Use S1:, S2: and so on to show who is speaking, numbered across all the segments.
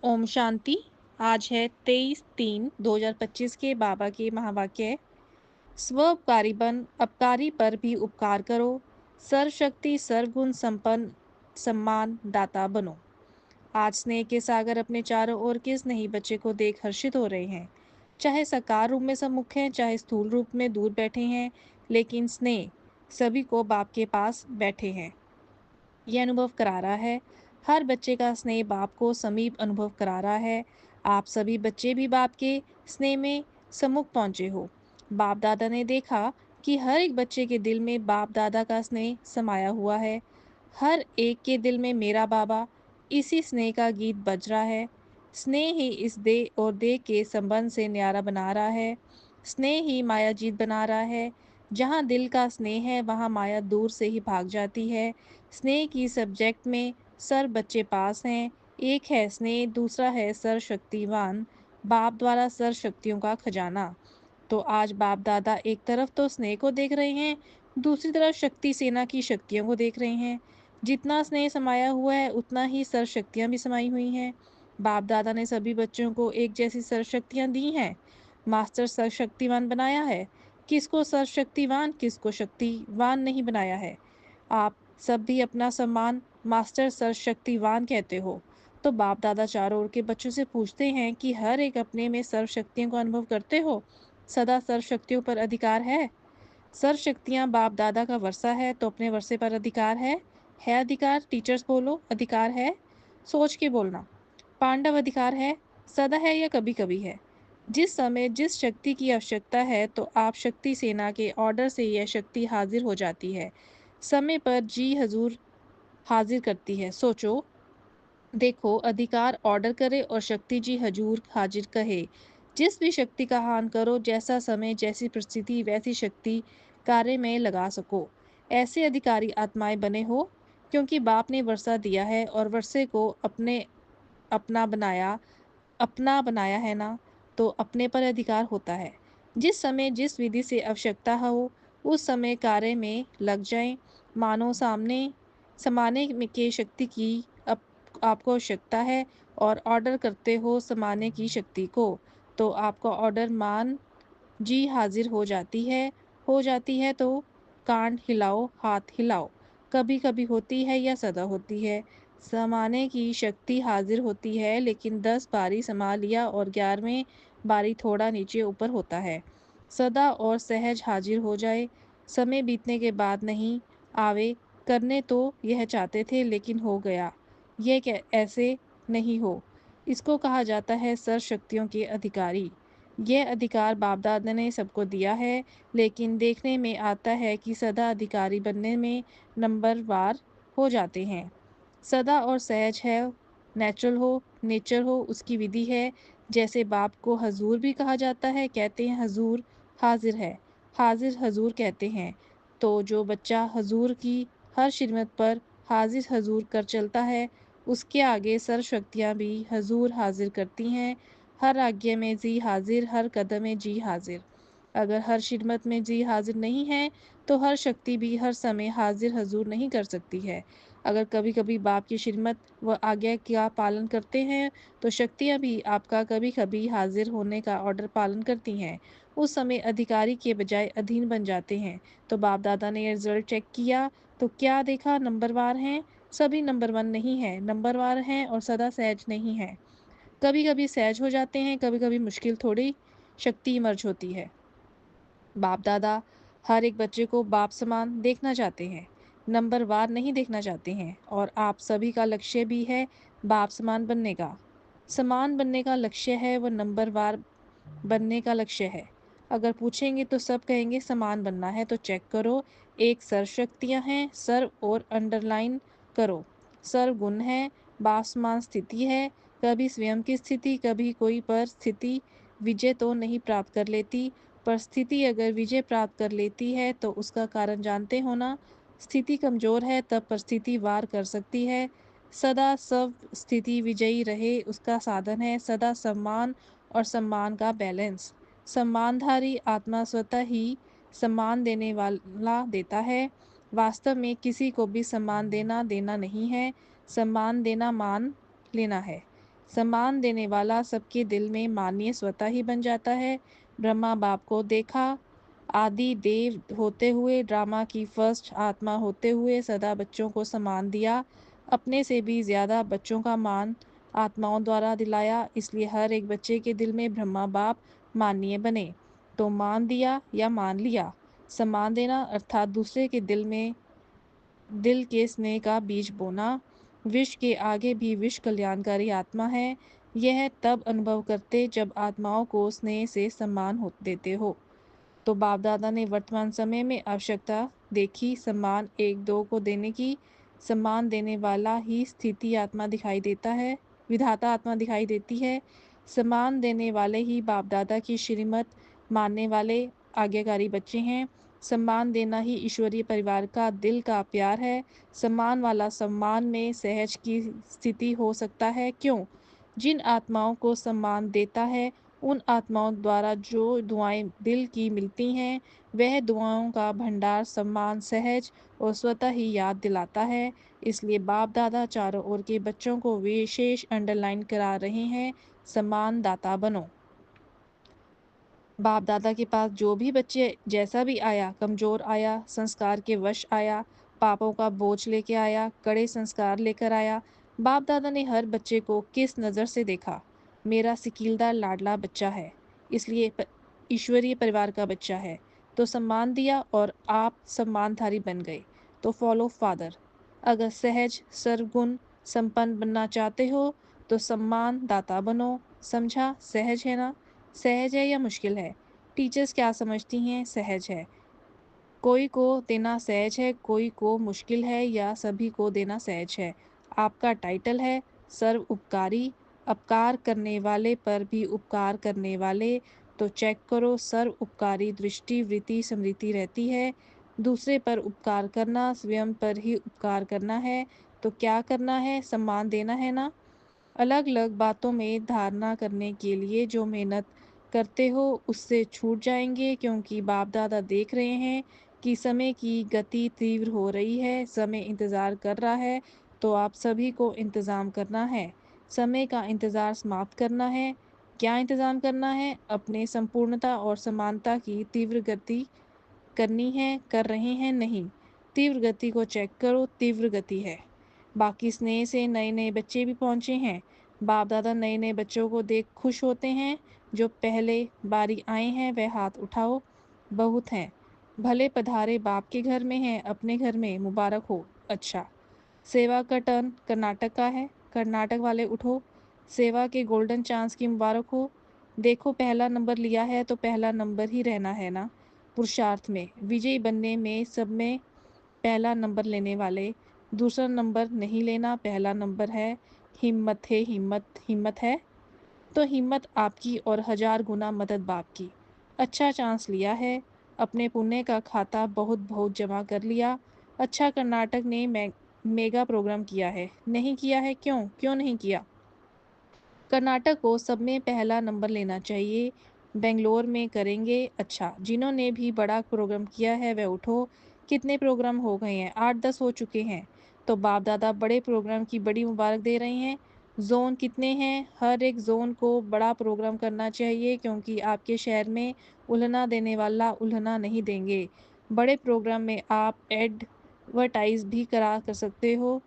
S1: ओम शांति। आज है 23/3/2025 के बाबा के महावाक्य। स्व उपकारी बन, अपकारी पर भी उपकार करो। सर्वशक्ति सर्वगुण संपन्न सम्मान दाता बनो। आज स्नेह के सागर अपने चारों ओर किस नहीं बच्चे को देख हर्षित हो रहे हैं। चाहे साकार रूप में सम्मुख हैं, चाहे स्थूल रूप में दूर बैठे हैं, लेकिन स्नेह सभी को बाप के पास बैठे हैं। ये अनुभव करा रहा है। हर बच्चे का स्नेह बाप को समीप अनुभव करा रहा है। आप सभी बच्चे भी बाप के स्नेह में सम्मुख पहुंचे हो। बाप दादा ने देखा कि हर एक बच्चे के दिल में बाप दादा का स्नेह समाया हुआ है। हर एक के दिल में मेरा बाबा, इसी स्नेह का गीत बज रहा है। स्नेह ही इस देह और देह के संबंध से न्यारा बना रहा है। स्नेह ही माया जीत बना रहा है। जहाँ दिल का स्नेह है, वहाँ माया दूर से ही भाग जाती है। स्नेह की सब्जेक्ट में सर बच्चे पास हैं। एक है स्नेह, दूसरा है सर्वशक्तिवान, बाप द्वारा सर्व शक्तियों का खजाना। तो आज बाप दादा एक तरफ तो स्नेह को देख रहे हैं, दूसरी तरफ शक्ति सेना की शक्तियों को देख रहे हैं। जितना स्नेह समाया हुआ है, उतना ही सर्व शक्तियाँ भी समाई हुई हैं। बाप दादा ने सभी बच्चों को एक जैसी सर्व शक्तियाँ दी हैं। मास्टर सर्वशक्तिवान बनाया है। किसको सर्वशक्तिवान, किसको शक्तिवान नहीं बनाया है। आप सब भी अपना सम्मान मास्टर सर्वशक्तिवान कहते हो। तो बाप दादा चारों ओर के बच्चों से पूछते हैं कि हर एक अपने में सर्व शक्तियों का अनुभव करते हो। सदा सर्व शक्तियों पर अधिकार है। सर्व शक्तियाँ बाप दादा का वर्षा है, तो अपने वर्षे पर अधिकार है अधिकार। टीचर्स बोलो, अधिकार है। सोच के बोलना। पांडव अधिकार है, सदा है या कभी कभी है। जिस समय जिस शक्ति की आवश्यकता है, तो आप शक्ति सेना के ऑर्डर से यह शक्ति हाजिर हो जाती है। समय पर जी हजूर हाजिर करती है। सोचो, देखो, अधिकार ऑर्डर करे और शक्ति जी हजूर हाजिर कहे। जिस भी शक्ति का आह्वान करो, जैसा समय जैसी परिस्थिति वैसी शक्ति कार्य में लगा सको। ऐसे अधिकारी आत्माएं बने हो, क्योंकि बाप ने वर्षा दिया है और वर्षे को अपने अपना बनाया अपना बनाया है ना, तो अपने पर अधिकार होता है। जिस समय जिस विधि से आवश्यकता हो, उस समय कार्य में लग जाएं। मानो सामने समाने के शक्ति की आपको आवश्यकता है और ऑर्डर करते हो समाने की शक्ति को, तो आपका ऑर्डर मान जी हाजिर हो जाती है तो कान हिलाओ, हाथ हिलाओ। कभी कभी होती है या सदा होती है। समाने की शक्ति हाजिर होती है, लेकिन 10 बारी समा लिया और 11वें बारी थोड़ा नीचे ऊपर होता है। सदा और सहज हाजिर हो जाए। समय बीतने के बाद नहीं आवे। करने तो यह चाहते थे, लेकिन हो गया। ऐसे नहीं हो। इसको कहा जाता है सर्व शक्तियों के अधिकारी। यह अधिकार बाप दादा ने सबको दिया है, लेकिन देखने में आता है कि सदा अधिकारी बनने में नंबरवार हो जाते हैं। सदा और सहज है, नेचुरल हो, नेचर हो, उसकी विधि है। जैसे बाप को हजूर भी कहा जाता है, कहते हैं हजूर हाजिर है, हाजिर हजूर कहते हैं। तो जो बच्चा हजूर की हर शिदमत पर हाजिर हजूर कर चलता है, उसके आगे सर्व शक्तियाँ भी हजूर हाजिर करती हैं। हर आज्ञा में जी हाजिर, हर कदम में जी हाजिर। अगर हर खिदमत में जी हाजिर नहीं है, तो हर शक्ति भी हर समय हाजिर हजूर नहीं कर सकती है। अगर कभी कभी बाप की खिदमत व आज्ञा का पालन करते हैं, तो शक्तियाँ भी आपका कभी कभी हाजिर होने का ऑर्डर पालन करती हैं। उस समय अधिकारी के बजाय अधीन बन जाते हैं। तो बाप दादा ने रिजल्ट चेक किया, तो क्या देखा? नंबरवार हैं। सभी नंबर 1 नहीं है, नंबरवार हैं और सदा सहज नहीं है। कभी कभी सहज हो जाते हैं, कभी कभी मुश्किल थोड़ी शक्ति इमर्ज होती है। बाप दादा हर एक बच्चे को बाप समान देखना चाहते हैं, नंबरवार नहीं देखना चाहते हैं। और आप सभी का लक्ष्य भी है बाप समान बनने का। समान बनने का लक्ष्य है, वह नंबरवार बनने का लक्ष्य है। अगर पूछेंगे तो सब कहेंगे समान बनना है, तो चेक करो। एक सर्व शक्तियाँ हैं, सर्व और अंडरलाइन करो। सर्व गुण है, बासमान स्थिति है। कभी स्वयं की स्थिति, कभी कोई पर स्थिति विजय तो नहीं प्राप्त कर लेती, पर स्थिति अगर विजय प्राप्त कर लेती है, तो उसका कारण जानते हो ना। स्थिति कमजोर है, तब परिस्थिति वार कर सकती है। सदा सब स्थिति विजयी रहे, उसका साधन है सदा सम्मान और सम्मान का बैलेंस। सम्मानधारी आत्मा स्वतः ही सम्मान देने वाला देता है। वास्तव में किसी को भी सम्मान देना देना नहीं है, सम्मान देना मान लेना है। सम्मान देने वाला सबके दिल में माननीय स्वतः ही बन जाता है। ब्रह्मा बाप को देखा, आदि देव होते हुए, ड्रामा की फर्स्ट आत्मा होते हुए सदा बच्चों को सम्मान दिया, अपने से भी ज़्यादा बच्चों का मान आत्माओं द्वारा दिलाया, इसलिए हर एक बच्चे के दिल में ब्रह्मा बाप माननीय बने। तो मान दिया या मान लिया। सम्मान देना अर्थात दूसरे के दिल के स्नेह का बीज बोना। विश्व के आगे भी विश्व कल्याणकारी आत्मा है। यह तब अनुभव करते जब आत्माओं को स्नेह से सम्मान देते हो। तो बाप दादा ने वर्तमान समय में आवश्यकता देखी सम्मान एक दो को देने की। सम्मान देने वाला ही स्थिति आत्मा दिखाई देता है, विधाता आत्मा दिखाई देती है। सम्मान देने वाले ही बाप दादा की श्रीमत मानने वाले आज्ञाकारी बच्चे हैं। सम्मान देना ही ईश्वरीय परिवार का दिल का प्यार है। सम्मान वाला सम्मान में सहज की स्थिति हो सकता है। क्यों? जिन आत्माओं को सम्मान देता है उन आत्माओं द्वारा जो दुआएं दिल की मिलती हैं वह दुआओं का भंडार सम्मान सहज और स्वतः ही याद दिलाता है। इसलिए बाप दादा चारों ओर के बच्चों को विशेष अंडरलाइन करा रहे हैं, सम्मान दाता बनो। बाप दादा के पास जो भी बच्चे जैसा भी आया, कमजोर आया, संस्कार के वश आया, पापों का बोझ लेके आया, कड़े संस्कार लेकर आया, बाप दादा ने हर बच्चे को किस नज़र से देखा? मेरा सिकीलदार लाडला बच्चा है, इसलिए ईश्वरीय परिवार का बच्चा है, तो सम्मान दिया और आप सम्मानधारी बन गए। तो फॉलो फादर। अगर सहज सर्वगुण संपन्न बनना चाहते हो तो सम्मान दाता बनो। समझा? सहज है ना? सहज है या मुश्किल है? टीचर्स क्या समझती हैं? सहज है। कोई को देना सहज है, कोई को मुश्किल है या सभी को देना सहज है। आपका टाइटल है सर्व उपकारी, अपकार करने वाले पर भी उपकार करने वाले। तो चेक करो सर्व उपकारी दृष्टि वृत्ति स्मृति रहती है। दूसरे पर उपकार करना स्वयं पर ही उपकार करना है। तो क्या करना है? सम्मान देना है ना? अलग अलग बातों में धारणा करने के लिए जो मेहनत करते हो उससे छूट जाएंगे, क्योंकि बाप दादा देख रहे हैं कि समय की गति तीव्र हो रही है, समय इंतज़ार कर रहा है। तो आप सभी को इंतज़ाम करना है, समय का इंतज़ार समाप्त करना है। क्या इंतज़ाम करना है? अपने संपूर्णता और समानता की तीव्र गति करनी है। कर रहे हैं? नहीं। तीव्र गति को चेक करो, तीव्र गति है। बाकी स्नेह से नए नए बच्चे भी पहुंचे हैं। बाप दादा नए नए बच्चों को देख खुश होते हैं। जो पहले बारी आए हैं वह हाथ उठाओ। बहुत हैं। भले पधारे बाप के घर में हैं, अपने घर में मुबारक हो। अच्छा, सेवा का टर्न कर्नाटक का है। कर्नाटक वाले उठो। सेवा के गोल्डन चांस की मुबारक हो। देखो पहला नंबर लिया है तो पहला नंबर ही रहना है ना। पुरुषार्थ में विजयी बनने में सब में पहला नंबर लेने वाले, दूसरा नंबर नहीं लेना, पहला नंबर है। हिम्मत है, हिम्मत हिम्मत है तो हिम्मत आपकी और 1000 गुना मदद बाप की। अच्छा चांस लिया है, अपने पुण्य का खाता बहुत बहुत जमा कर लिया। अच्छा, कर्नाटक ने मेगा प्रोग्राम किया है। नहीं किया है? क्यों क्यों नहीं किया? कर्नाटक को सब में पहला नंबर लेना चाहिए। बेंगलोर में करेंगे। अच्छा, जिन्होंने भी बड़ा प्रोग्राम किया है वह उठो। कितने प्रोग्राम हो गए हैं? 8-10 हो चुके हैं। तो बाप दादा बड़े प्रोग्राम की बड़ी मुबारक दे रहे हैं। जोन कितने हैं? हर एक जोन को बड़ा प्रोग्राम करना चाहिए, क्योंकि आपके शहर में उल्हना देने वाला उल्हना नहीं देंगे। बड़े प्रोग्राम में आप एडवर्टाइज भी करा कर सकते हो,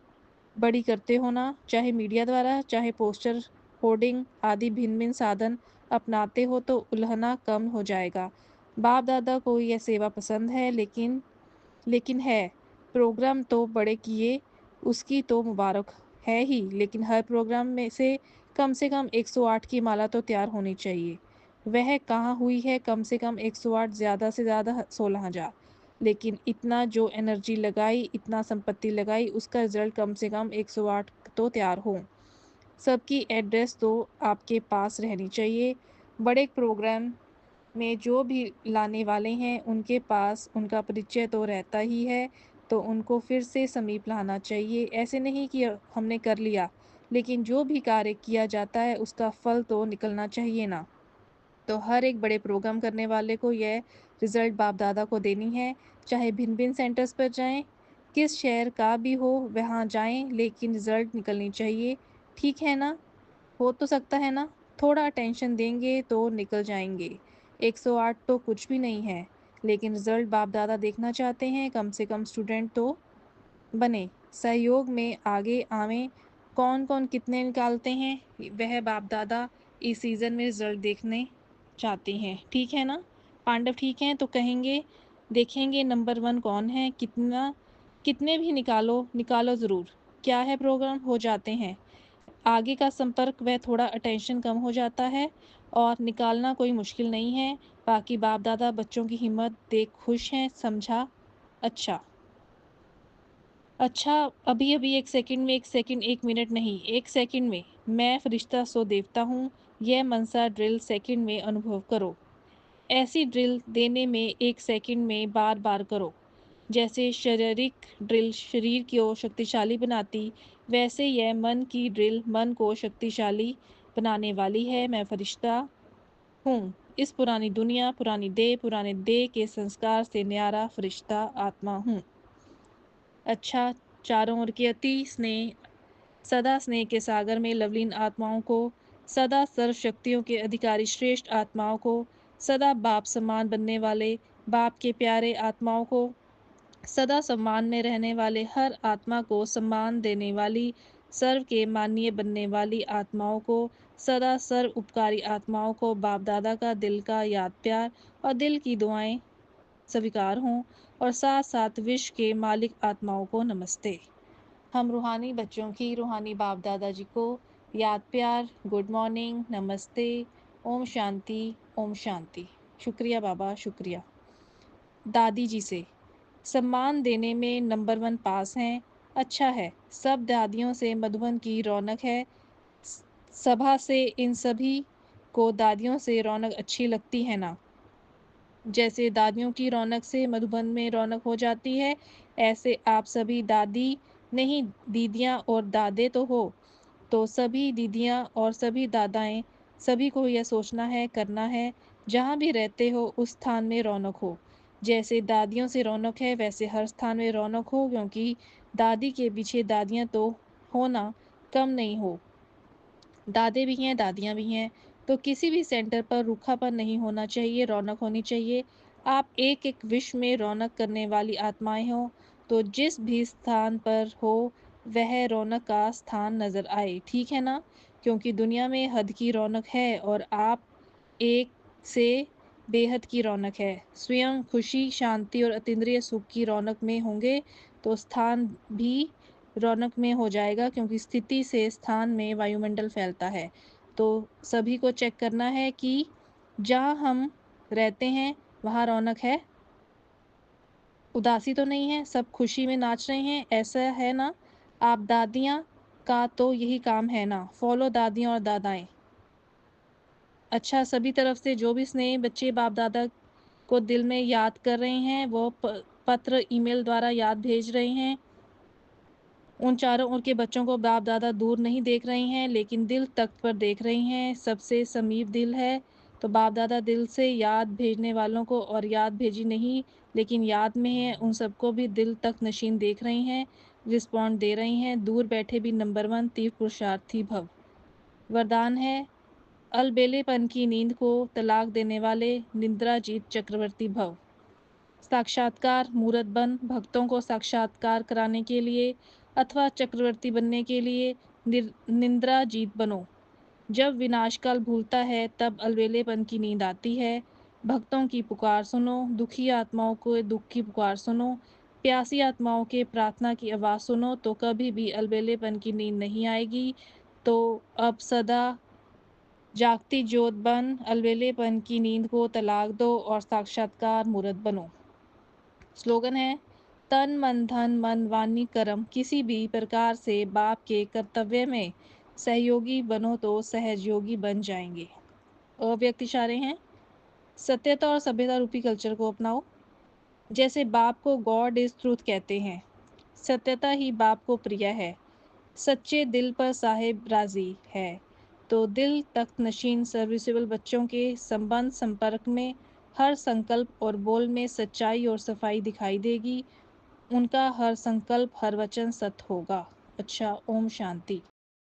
S1: बड़ी करते हो ना, चाहे मीडिया द्वारा, चाहे पोस्टर, होर्डिंग आदि भिन्न भिन्न साधन अपनाते हो तो उल्हना कम हो जाएगा। बाप दादा को यह सेवा पसंद है, लेकिन है प्रोग्राम तो बड़े किए, उसकी तो मुबारक है ही, लेकिन हर प्रोग्राम में से कम 108 की माला तो तैयार होनी चाहिए। वह कहाँ हुई है? कम से कम 108, ज़्यादा से ज़्यादा 16,000। लेकिन इतना जो एनर्जी लगाई, इतना संपत्ति लगाई, उसका रिजल्ट कम से कम 108 तो तैयार हो। सबकी एड्रेस तो आपके पास रहनी चाहिए। बड़े प्रोग्राम में जो भी लाने वाले हैं उनके पास उनका परिचय तो रहता ही है, तो उनको फिर से समीप लाना चाहिए। ऐसे नहीं कि हमने कर लिया, लेकिन जो भी कार्य किया जाता है उसका फल तो निकलना चाहिए ना। तो हर एक बड़े प्रोग्राम करने वाले को यह रिजल्ट बाप दादा को देनी है। चाहे भिन्न भिन्न सेंटर्स पर जाएं, किस शहर का भी हो वहाँ जाएं, लेकिन रिजल्ट निकलनी चाहिए। ठीक है ना? हो तो सकता है ना? थोड़ा अटेंशन देंगे तो निकल जाएँगे। 108 तो कुछ भी नहीं है, लेकिन रिज़ल्ट बाप-दादा देखना चाहते हैं, कम से कम स्टूडेंट तो बने। सहयोग में आगे आवें, कौन-कौन कितने निकालते हैं, वह बाप-दादा इस सीज़न में रिज़ल्ट देखने चाहते हैं। ठीक है ना? पांडव ठीक हैं तो कहेंगे, देखेंगे नंबर 1 कौन है, कितने भी निकालो, निकालो ज़रूर। क्या है प्रोग्राम? हो जाते हैं। आगे का संपर्क व थोड़ा अटेंशन कम हो जाता है और निकालना कोई मुश्किल नहीं है। बाकी बाप-दादा बच्चों की हिम्मत देख खुश हैं, समझा? अच्छा। अच्छा, अभी-अभी 1 सेकंड में 1 सेकंड 1 मिनट नहीं, 1 सेकंड में। मैं फरिश्ता सो देवता हूँ, यह मनसा ड्रिल सेकंड में अनुभव करो। ऐसी ड्रिल देने में 1 सेकंड में बार-बार करो। जैसे शारीरिक ड्रिल शरीर को शक्तिशाली बनाती, वैसे यह मन की ड्रिल मन को शक्तिशाली बनाने वाली है। मैं फरिश्ता हूँ। इस पुरानी देह के संस्कार से न्यारा फरिश्ता आत्मा हूँ। अच्छा, चारों ओर के अति स्नेह सदा स्नेह के सागर में लवलीन आत्माओं को, सदा सर्व शक्तियों के अधिकारी श्रेष्ठ आत्माओं को, सदा बाप समान बनने वाले बाप के प्यारे आत्माओं को, सदा सम्मान में रहने वाले हर आत्मा को सम्मान देने वाली, सर्व के माननीय बनने वाली आत्माओं को, सदा सर्व उपकारी आत्माओं को बाप दादा का दिल का याद प्यार और दिल की दुआएं स्वीकार हों और साथ साथ विश्व के मालिक आत्माओं को नमस्ते। हम रूहानी बच्चों की रूहानी बाप दादाजी को याद प्यार, गुड मॉर्निंग, नमस्ते, ओम शांति, ओम शांति। शुक्रिया बाबा, शुक्रिया। दादी जी से सम्मान देने में नंबर 1 पास हैं। अच्छा है, सब दादियों से मधुबन की रौनक है। स- सभा से इन सभी को दादियों से रौनक अच्छी लगती है ना? जैसे दादियों की रौनक से मधुबन में रौनक हो जाती है, ऐसे आप सभी दादी नहीं दीदियाँ और दादे तो हो, तो सभी दीदियाँ और सभी दादाएँ सभी को यह सोचना है, करना है, जहाँ भी रहते हो उस स्थान में रौनक हो। जैसे दादियों से रौनक है वैसे हर स्थान में रौनक हो, क्योंकि दादी के पीछे दादियाँ तो होना कम नहीं हो। दादे भी हैं, दादियाँ भी हैं, तो किसी भी सेंटर पर रूखापन नहीं होना चाहिए, रौनक होनी चाहिए। आप एक-एक विश्व में रौनक करने वाली आत्माएँ हो, तो जिस भी स्थान पर हो, वह रौनक का स्थान नज़र आए, ठीक है ना? क्योंकि दुनिया में हद की रौनक है और आप एक से बेहद की रौनक है। स्वयं खुशी, शांति और अतीन्द्रिय सुख की रौनक में होंगे, तो स्थान भी रौनक में हो जाएगा, क्योंकि स्थिति से स्थान में वायुमंडल फैलता है। तो सभी को चेक करना है कि जहाँ हम रहते हैं, वहाँ रौनक है? उदासी तो नहीं है? सब खुशी में नाच रहे हैं, ऐसा है ना? आप दादियाँ का तो यही काम है ना? फॉलो दादियाँ और दादाएँ। अच्छा, सभी तरफ से जो भी स्नेह बच्चे बाप-दादा को दिल में याद कर रहे हैं, वो पत्र, ईमेल द्वारा याद भेज रहे हैं। उन चारों ओर के बच्चों को बाप-दादा दूर नहीं देख रहे हैं, लेकिन दिल तख्त पर देख रहे हैं, सबसे समीप दिल है। तो बाप-दादा दिल से याद भेजने वालों को और याद भेजी नहीं, लेकिन याद में है, उन सबको भी दिल तक नशीन देख रहे हैं, रिस्पॉन्ड दे रहे हैं। दूर बैठे भी नंबर 1 तीव्र पुरुषार्थी भव। वरदान है, अलबेलेपन की नींद को तलाक देने वाले निद्राजीत चक्रवर्ती भव। साक्षात्कार मूर्त बन भक्तों को साक्षात्कार कराने के लिए अथवा चक्रवर्ती बनने के लिए निंद्रा जीत बनो। जब विनाशकाल भूलता है तब अलबेलेपन की नींद आती है। भक्तों की पुकार सुनो, दुखी आत्माओं को दुख की पुकार सुनो, प्यासी आत्माओं के प्रार्थना की आवाज़ सुनो, तो कभी भी अलबेलेपन की नींद नहीं आएगी। तो अब सदा जागती ज्योत बन अलबेलेपन की नींद को तलाक दो और साक्षात्कार मूर्त बनो। स्लोगन है, तन मन धन मन वाणी कर्म किसी भी प्रकार से बाप के कर्तव्य में सहयोगी बनो तो सहयोगी बन जाएंगे। अव्यक्त इशारे हैं, सत्यता और सभ्यता रूपी कल्चर को अपनाओ। जैसे बाप को गॉड इज ट्रूथ कहते हैं, सत्यता ही बाप को प्रिय है। सच्चे दिल पर साहेब राजी है। तो दिल तख्त नशीन सर्विसेबल बच्चों के संबंध संपर्क में हर संकल्प और बोल में सच्चाई और सफाई दिखाई देगी। उनका हर संकल्प हर वचन सत्य होगा। अच्छा, ओम शांति।